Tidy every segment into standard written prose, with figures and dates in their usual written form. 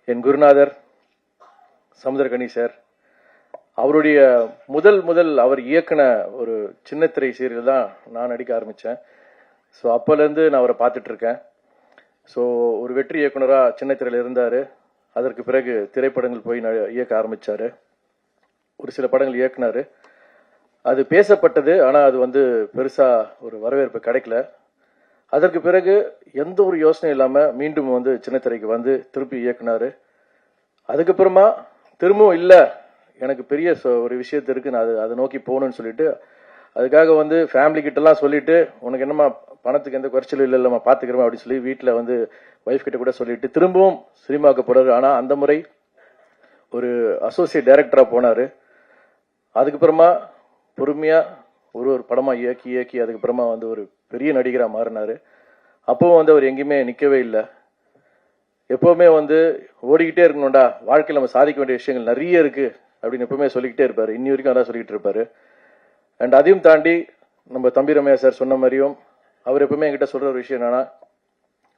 என் குருநாதர் சமுத்திரகனி சார். அவருடைய முதல் அவர் இயக்குன ஒரு சின்னத்திரை சீரியல் தான் நான் நடிக்க ஆரம்பித்தேன். ஸோ அப்போலேருந்து நான் அவரை பார்த்துட்டு இருக்கேன். ஸோ ஒரு வெற்றி இயக்குனராக சின்னத்திரையில் இருந்தார். அதற்கு பிறகு திரைப்படங்கள் போய் இயக்க ஆரம்பித்தார். ஒரு சில படங்கள் இயக்குனார். அது பேசப்பட்டது, ஆனால் அது பெருசாக ஒரு வரவேற்பு கிடைக்கல. அதற்கு பிறகு எந்த ஒரு யோசனையும் இல்லாமல் மீண்டும் சின்னத்திரைக்கு வந்து திருப்பி இயக்குனார். அதுக்கப்புறமா திரும்பவும் இல்லை, எனக்கு பெரிய ஒரு விஷயத்து இருக்கு, நான் அதை நோக்கி போகணும்னு சொல்லிட்டு அதுக்காக ஃபேமிலி கிட்டலாம் சொல்லிட்டு, உனக்கு என்னம்மா பணத்துக்கு எந்த குறைச்சலும் இல்லைம்மா பார்த்துக்கிறோமா அப்படின்னு சொல்லி வீட்டில் ஒய்ஃப் கிட்ட கூட சொல்லிட்டு திரும்பவும் சினிமாவுக்கு போறாரு. ஆனால் அந்த முறை ஒரு அசோசியேட் டைரக்டராக போனார். அதுக்கப்புறமா பொறுமையா ஒரு படமா இயக்கி அதுக்கப்புறமா ஒரு பெரிய நடிகராக மாறினாரு. அப்பவும் அவர் எங்கேயுமே நிற்கவே இல்லை. எப்பவுமே ஓடிக்கிட்டே இருக்கணும்டா, வாழ்க்கையில் நம்ம சாதிக்க வேண்டிய விஷயங்கள் நிறைய இருக்கு அப்படின்னு எப்பவுமே சொல்லிக்கிட்டே இருப்பாரு. இன்னி வரைக்கும் அதான் சொல்லிட்டு இருப்பாரு. அண்ட் அதையும் தாண்டி நம்ம தம்பி ரம்யா சார் சொன்ன மாதிரியும் அவர் எப்பவுமே என்கிட்ட சொல்ற ஒரு விஷயம் என்னன்னா,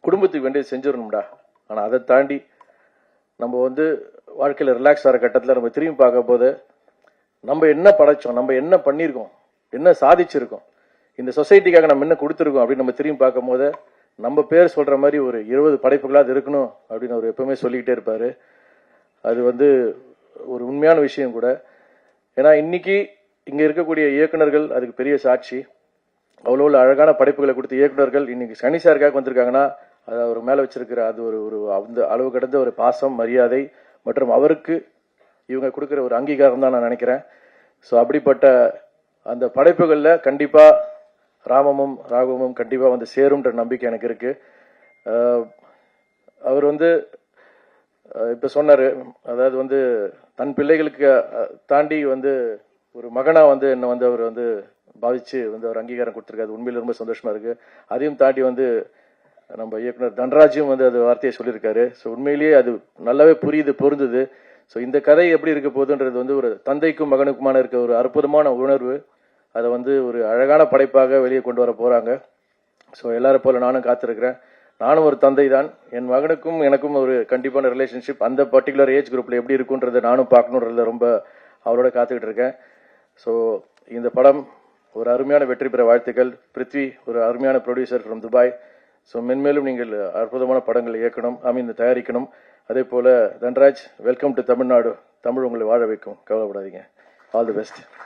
குடும்பத்துக்கு வேண்டியது செஞ்சிடணும்டா. ஆனால் அதை தாண்டி நம்ம வாழ்க்கையில் ரிலாக்ஸ் ஆகிற கட்டத்தில் நம்ம திரும்பி பார்க்க போது நம்ம என்ன படைச்சோம், நம்ம என்ன பண்ணியிருக்கோம், என்ன சாதிச்சிருக்கோம், இந்த சொசைட்டிக்காக நம்ம என்ன கொடுத்துருக்கோம் அப்படின்னு நம்ம திரும்பி பார்க்கும் போது நம்ம பேர் சொல்ற மாதிரி ஒரு 20 படைப்புகளாக இருக்கணும் அப்படின்னு அவர் எப்பவுமே சொல்லிக்கிட்டே இருப்பாரு. அது ஒரு உண்மையான விஷயம் கூட. ஏன்னா இன்னைக்கு இங்க இருக்கக்கூடிய இயக்குனர்கள் அதுக்கு பெரிய சாட்சி. அவ்வளோ அழகான படைப்புகளை கொடுத்த இயக்குனர்கள் இன்னைக்கு சனி சாருக்காக வந்திருக்காங்கன்னா அது அவர் மேல வச்சிருக்கிற அது ஒரு அந்த அளவு கடந்த ஒரு பாசம், மரியாதை மற்றும் அவருக்கு இவங்க கொடுக்குற ஒரு அங்கீகாரம் தான் நான் நினைக்கிறேன். ஸோ அப்படிப்பட்ட அந்த படைப்புகள்ல கண்டிப்பா ராமமும் ராகவமும் கண்டிப்பா சேரும்ன்ற நம்பிக்கை எனக்கு இருக்கு. அவர் இப்ப சொன்னாரு, அதாவது தன் பிள்ளைகளுக்கு தாண்டி ஒரு மகனா என்ன அவர் பாதிச்சு அவர் அங்கீகாரம் கொடுத்திருக்காரு. உண்மையில ரொம்ப சந்தோஷமா இருக்கு. அதையும் தாண்டி நம்ம இயக்குனர் தன்ராஜும் அது வார்த்தையை சொல்லியிருக்காரு. ஸோ உண்மையிலேயே அது நல்லாவே புரியுது, பொருந்தது. ஸோ இந்த கதை எப்படி இருக்க போகுதுன்றது ஒரு தந்தைக்கும் மகனுக்குமான இருக்க ஒரு அற்புதமான உணர்வு. அதை ஒரு அழகான படைப்பாக வெளியே கொண்டு வர போறாங்க. ஸோ எல்லாரும் போல நானும் காத்திருக்கிறேன். நானும் ஒரு தந்தை தான். என் மகனுக்கும் எனக்கும் ஒரு கண்டிப்பான ரிலேஷன்ஷிப் அந்த பர்டிகுலர் ஏஜ் குரூப்ல எப்படி இருக்குன்றதை நானும் பார்க்கணுன்றதுல ரொம்ப அவரோட காத்துக்கிட்டு இருக்கேன். ஸோ இந்த படம் ஒரு அருமையான வெற்றி பெற வாழ்த்துக்கள். பிருத்வி ஒரு அருமையான ப்ரொடியூசர் ஃப்ரம் துபாய். ஸோ மென்மேலும் நீங்கள் அற்புதமான படங்கள் இயக்கணும், தயாரிக்கணும். அதே போல தன்ராஜ், வெல்கம் டு தமிழ்நாடு. தமிழ் உங்களை வாழ வைக்கும், கவலைப்படாதீங்க. All the best.